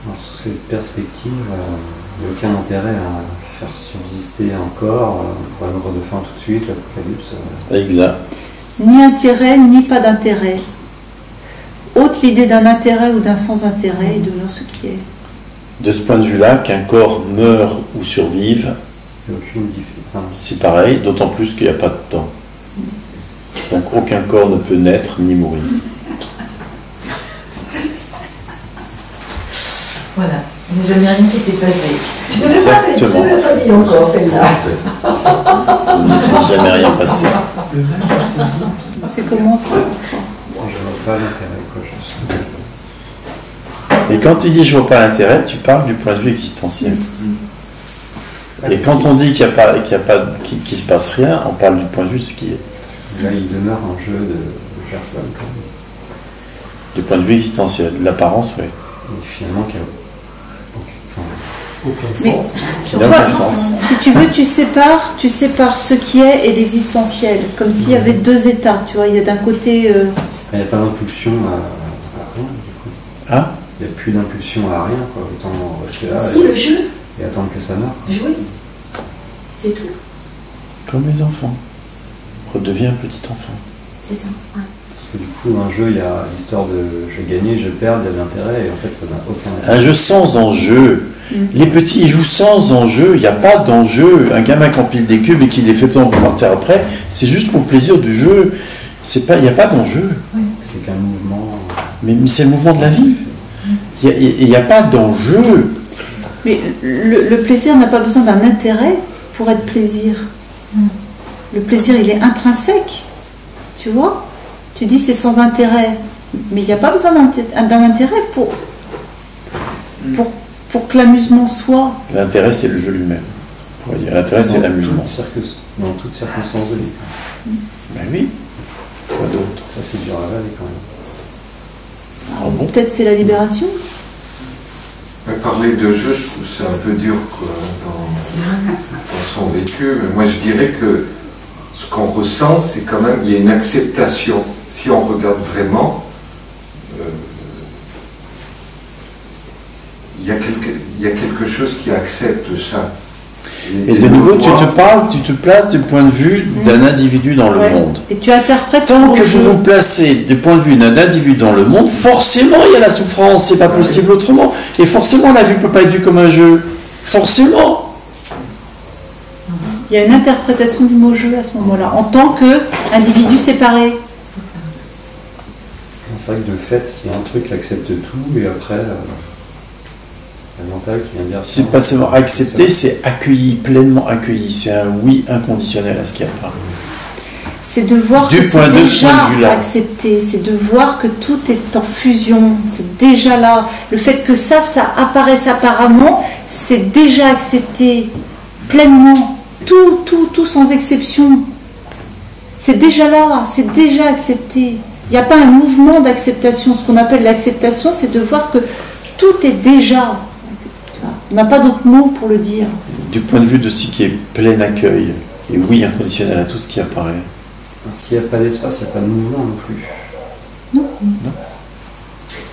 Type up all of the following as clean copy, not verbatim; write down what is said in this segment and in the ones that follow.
Alors, sous cette perspective, il n'y a aucun intérêt à faire subsister un corps pour la mort de faim tout de suite, l'apocalypse. Exact. Ni intérêt, ni pas d'intérêt. Ôte l'idée d'un intérêt ou d'un sans-intérêt et demeure ce qui est. De ce point de vue-là, qu'un corps meure ou survive, Il n'y a aucune différence. c'est pareil, d'autant plus qu'il n'y a pas de temps. Donc aucun corps ne peut naître ni mourir. Voilà, il n'y a jamais rien qui s'est passé. Tu ne Exactement. l'as pas dit encore, celle-là. Il ne s'est jamais rien passé. C'est comment ça? Je ne vois pas l'intérêt, quoi. Et quand tu dis je vois pas l'intérêt, tu parles du point de vue existentiel. Et quand on dit qu'il y a pas, qu'il se passe rien, on parle du point de vue de ce qui est. Là, il demeure un jeu de personnes, quand même. Du point de vue existentiel, l'apparence, oui. Et finalement, qu'il n'y a Aucun Mais sens. Ça n'a toi, aucun sens. si tu veux, tu sépares ce qui est et l'existentiel, comme s'il y avait deux états. Tu vois, il y a d'un côté. il n'y a pas d'impulsion à rien, du coup. Ah, Il n'y a plus d'impulsion à rien, quoi. Autant rester là Si, le jeu, et attendre que ça meure. jouer, c'est tout. comme les enfants. Redeviens un petit enfant. C'est ça. Ouais. Parce que du coup, un jeu, il y a l'histoire de je vais gagner, je perds, il y a de l'intérêt, et en fait, ça n'a aucun intérêt. Un jeu sans enjeu. Les petits, ils jouent sans enjeu. Il n'y a pas d'enjeu. Un gamin qui empile des cubes et qui les fait pour partir après, c'est juste pour le plaisir du jeu. Il n'y a pas d'enjeu. C'est qu'un mouvement. Mais c'est le mouvement de la vie. Il n'y a pas d'enjeu. Mais le plaisir n'a pas besoin d'un intérêt pour être plaisir. Le plaisir, il est intrinsèque. Tu vois? Tu dis c'est sans intérêt. Mais il n'y a pas besoin d'un intérêt pour que l'amusement soit. L'intérêt, c'est le jeu lui-même. On pourrait dire. L'intérêt, c'est l'amusement. Dans toutes circonstances de vie. Ben oui. Quoi d'autre? Ça, c'est dur à avaler quand même. Ah bon? Peut-être c'est la libération. Mais parler de jeu, je trouve ça un peu dur quoi, dans son vécu. Mais moi, je dirais que ce qu'on ressent, c'est quand même, il y a une acceptation. Si on regarde vraiment, il y a quelque chose qui accepte ça. Et de nouveau, tu te places du point de vue d'un individu dans le Ouais. monde. Et tu interprètes Tant que le vous jeu. vous placez du point de vue d'un individu dans le monde, forcément il y a la souffrance, c'est pas possible autrement. Et forcément la vie ne peut pas être vue comme un jeu. Forcément. Il y a une interprétation du mot jeu à ce moment-là, en tant qu'individu séparé. C'est vrai que de fait, il y a un truc qui accepte tout, et après, le mental qui vient dire. C'est pas seulement accepté, c'est accueilli, pleinement accueilli. C'est un oui inconditionnel à ce qu'il y a pas. C'est de voir Du que point c'est de ce déjà point de vue-là. accepté, c'est de voir que tout est en fusion, c'est déjà là. Le fait que ça apparaisse apparemment, c'est déjà accepté pleinement, tout sans exception. C'est déjà là, c'est déjà accepté. Il n'y a pas un mouvement d'acceptation. Ce qu'on appelle l'acceptation, c'est de voir que tout est déjà. On n'a pas d'autre mot pour le dire. Du point de vue de ce qui est plein accueil, et oui inconditionnel à tout ce qui apparaît. S'il n'y a pas d'espace, il n'y a pas de mouvement non plus.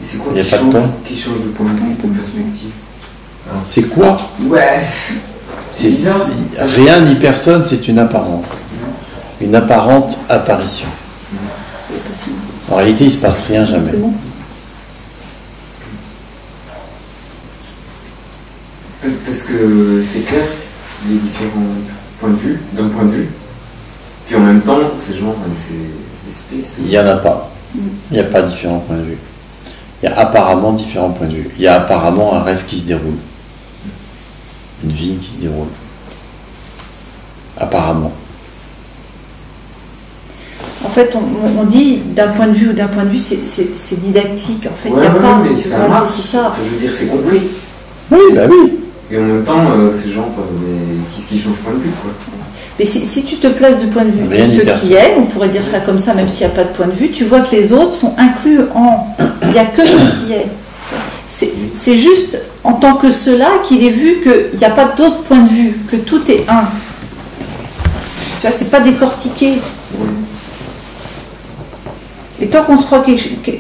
C'est quoi Il y a qui pas de change, temps. qui change de point de vue, de perspective? C'est quoi? Ouais. C'est bizarre. rien ni personne, c'est une apparence. Une apparente apparition. En réalité, il ne se passe rien jamais. C'est bon. Parce que c'est clair, les différents points de vue, d'un point de vue. Puis en même temps, ces gens, c'est space. Il n'y en a pas. Il n'y a pas différents points de vue. Il y a apparemment différents points de vue. Il y a apparemment un rêve qui se déroule. Une vie qui se déroule. Apparemment. En fait, on dit d'un point de vue ou d'un point de vue, c'est didactique. En fait, il Ouais, n'y a ouais, pas. mais tu ça vois, marche. c'est ça. Enfin, je veux dire, c'est compris. Oui, bah oui. Et en même temps, ces gens, mais qu'est-ce qui change point de vue, quoi? Mais si tu te places du point de vue Rien de ni ce personne. qui est, on pourrait dire ça comme ça, même s'il n'y a pas de point de vue, tu vois que les autres sont inclus en. Il n'y a que ce qui est. C'est juste en tant que cela qu'il est vu qu'il n'y a pas d'autre point de vue, que tout est un. Tu vois, c'est pas décortiqué. Et tant qu'on se croit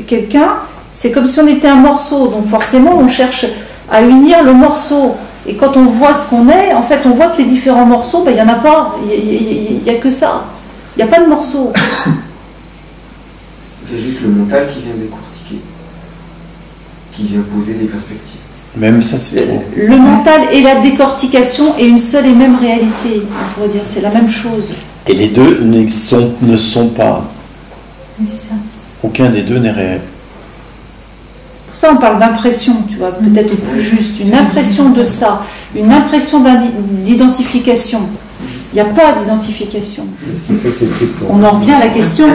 quelqu'un, c'est comme si on était un morceau. Donc forcément, on cherche à unir le morceau. Et quand on voit ce qu'on est, en fait, on voit que les différents morceaux, il n'y en a pas. Il n'y a que ça. Il n'y a pas de morceaux. C'est juste le mental qui vient décortiquer, qui vient poser des perspectives. Même ça, c'est trop. Le mental et la décortication est une seule et même réalité. On pourrait dire c'est la même chose. Et les deux ne sont pas. Oui, c'est ça. Aucun des deux n'est réel. Pour ça, on parle d'impression, tu vois, peut-être plus juste. Une impression de ça, une impression d'identification. Il n'y a pas d'identification. Qu'est-ce qui fait que c'est pris pour... On en revient à la question.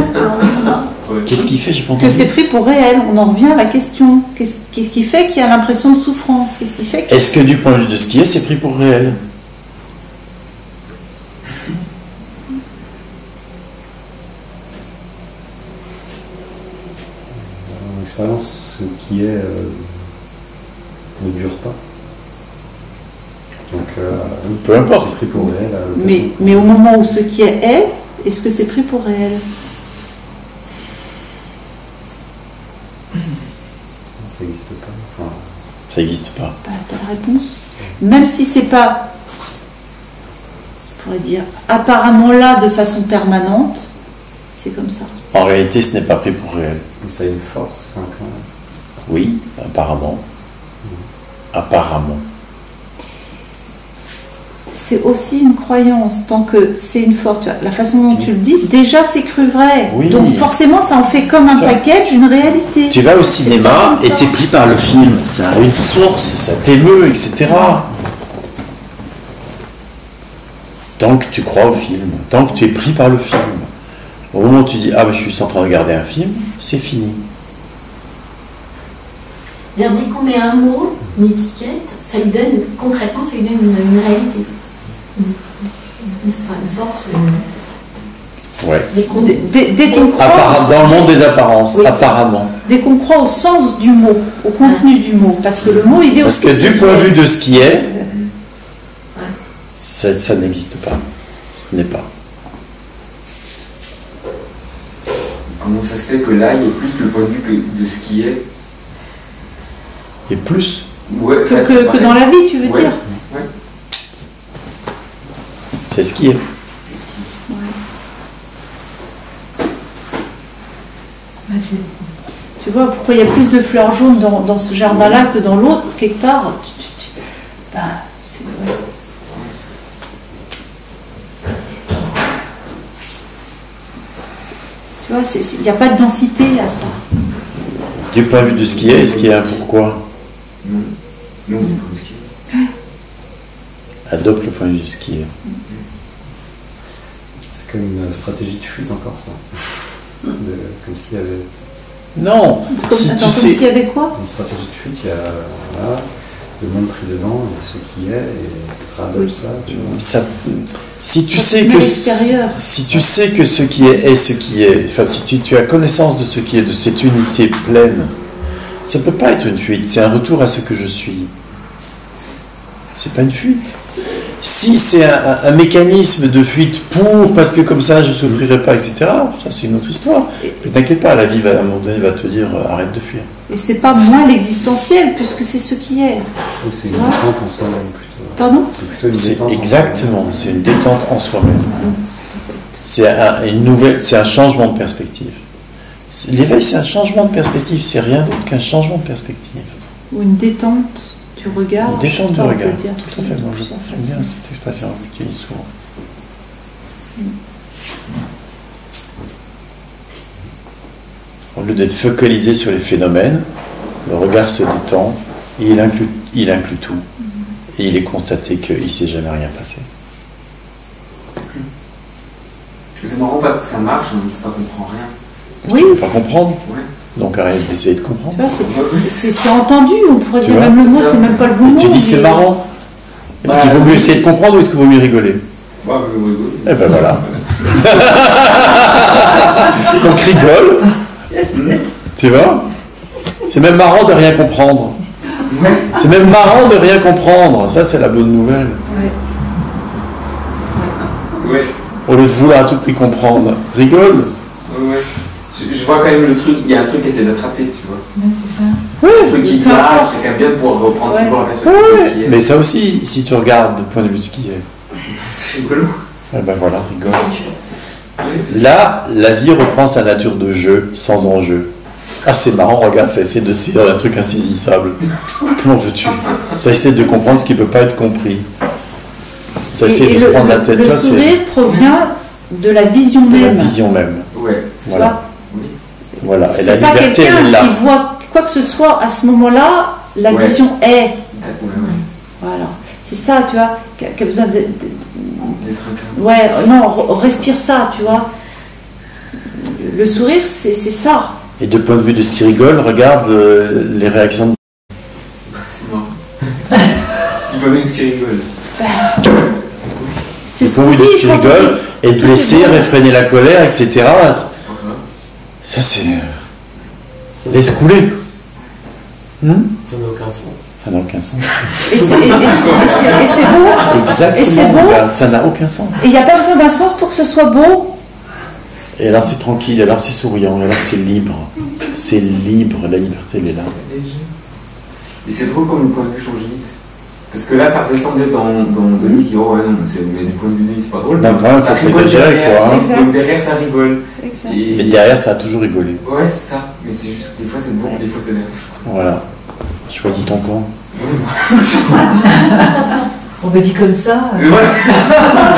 Qu'est-ce qui fait, j'ai pas Que entendu. c'est pris pour réel. On en revient à la question. Qu'est-ce qui fait qu'il y a l'impression de souffrance? Qu'est-ce qui fait que... Est-ce que du point de vue de ce qui est, c'est pris pour réel? Dans mon expérience, ce qui est ne dure pas. Donc, Peu importe. c'est pris pour réel. Mais au moment où ce qui est, est-ce que c'est pris pour réel? Ça n'existe pas. Enfin, Ça n'existe pas. Bah, t'as la réponse. Même si c'est pas, on pourrait dire, apparemment là de façon permanente, c'est comme ça. En réalité, ce n'est pas pris pour réel. mais ça a une force. Enfin, quand même. Oui, apparemment. Apparemment. C'est aussi une croyance, tant que c'est une force. Tu vois, la façon dont tu le dis, déjà c'est cru vrai. Oui. Donc forcément, ça en fait comme un Tiens. package, une réalité. Tu vas au C'est cinéma pas comme et ça. t'es pris par le film. Ça a une force, ça t'émeut, etc. Tant que tu crois au film, tant que tu es pris par le film. Au moment où tu dis, ah ben je suis en train de regarder un film, c'est fini. Dès qu'on met un mot, une étiquette, ça lui donne, concrètement, ça lui donne une réalité. Une force. Ouais. Dès qu'on croit, Dans le monde des apparences, Oui. apparemment. dès qu'on croit au sens du mot, au contenu du mot, parce que le mot, il est Parce aussi... que du point de vue de ce qui est, Ouais. ça n'existe pas. Ce n'est pas. Comment ça se fait que là, il y ait plus le point de vue que de ce qui est? Et plus, Ouais, là, c'est que pareil. dans la vie, tu veux Ouais. dire. Ouais. c'est ce qui est. Tu vois, pourquoi il y a plus de fleurs jaunes dans ce jardin-là que dans l'autre, quelque part ben, c'est vrai. Tu vois, il n'y a pas de densité à ça. Du point de vue de ce qui est, est-ce qu'il y a un pourquoi? Non, non, c'est ce qui est. Adopte le point de vue de ce qui est. C'est comme une stratégie de fuite encore, ça. Comme s'il y avait Non, si tu Attends, comme sais. s'il y avait quoi? une stratégie de fuite, il y a voilà, le monde pris dedans, il y a ce qui est, et tu adoptes Oui. ça, tu vois. Si tu Ça sais met que l'extérieur. si tu sais que ce qui est ce qui est, enfin si tu as connaissance de ce qui est, de cette unité pleine, ça peut pas être une fuite, c'est un retour à ce que je suis. C'est pas une fuite. Si c'est un mécanisme de fuite parce que comme ça je souffrirai pas, etc., ça c'est une autre histoire. Mais t'inquiète pas, la vie va, à un moment donné va te dire arrête de fuir. Et c'est pas moins l'existentiel, puisque c'est ce qui est. Ou c'est une Ouais. détente en soi-même plutôt. Pardon? C'est plutôt une C'est détente en exactement, c'est une détente en soi-même. C'est c'est un changement de perspective. L'éveil, c'est un changement de perspective, c'est rien d'autre qu'un changement de perspective. Ou une détente du regard. Une détente je sais de pas, on peut regard, dire tout à fait. Moi, j'aime bien cette expression, je l'utilise souvent. Au lieu d'être focalisé sur les phénomènes, le regard se détend et il inclut tout. Et il est constaté qu'il ne s'est jamais rien passé. Parce que c'est marrant parce que ça marche, mais ça comprend rien. Oui. Tu ne peux pas comprendre, Ouais. donc arrête d'essayer de comprendre. Tu vois, c'est entendu, on pourrait Tu dire vois, même le mot, c'est ça. c'est même pas le bon mot. Et tu dis c'est mais- marrant. Est-ce Bah, qu'il vaut mieux essayer de comprendre ou est-ce qu'il vaut mieux rigoler? Ouais, mais oui. Eh ben voilà. Donc rigole. Tu vois? C'est même marrant de rien comprendre. C'est même marrant de rien comprendre. Ça, c'est la bonne nouvelle. Ouais. Au lieu de vouloir à tout prix comprendre. Rigole. Ouais. Je vois quand même le truc, il y a un truc qui essaie d'attraper, tu vois. Ouais, c'est ça. un truc qui peu glace, importe. c'est quand même bien de pouvoir reprendre Ouais. toujours la perspective de ce qui est. Mais ça aussi, si tu regardes du point de vue de ce qui est, C'est rigolo. eh ben voilà, rigole. C'est le jeu. Là, la vie reprend sa nature de jeu, sans enjeu. Ah, c'est marrant, regarde, ça essaie de saisir un truc insaisissable. Comment veux-tu? Ça essaie de comprendre ce qui ne peut pas être compris. Ça essaie de se prendre la tête. Le Tu vois, c'est sourire provient de la vision de la même. vision même. Ouais. Voilà. Oui. Voilà. Et la C'est pas liberté, elle quelqu'un est là. qui voit quoi que ce soit à ce moment-là, la Ouais. vision est. Ouais, ouais. Voilà. C'est ça, tu vois, qui a besoin de. Des trucs. Ouais, non, respire ça, tu vois. Le sourire, c'est ça. Et de point de vue de ce qui rigole, regarde les réactions de... C'est marrant. Il va même ce qui rigole. C'est Du point de vue de ce qui quand on rigole, dit- et de blesser, réfréner la colère, etc. Ça, c'est... Laisse couler. Ça n'a aucun sens. Ça n'a aucun sens. Et c'est beau. Exactement. Et c'est beau. Regarde, ça n'a aucun sens. Et il n'y a pas besoin d'un sens pour que ce soit beau. Et alors c'est tranquille, et alors c'est souriant, et alors c'est libre. C'est libre, la liberté, elle est là. Et c'est drôle comme le point de vue change vite. Parce que là, ça redescendait dans Denis qui dit oh ouais, non, mais du point de vue de Denis, c'est pas drôle. Non, quand même, Ça faut rigole exagérer, derrière. quoi, hein. Exact. Donc derrière, ça rigole. Exact. Et- Mais derrière, ça a toujours rigolé. Ouais, c'est ça. Mais c'est juste que des fois, c'est bon, des fois, c'est derrière. Voilà. Choisis ton camp. On me dit comme ça. Et voilà.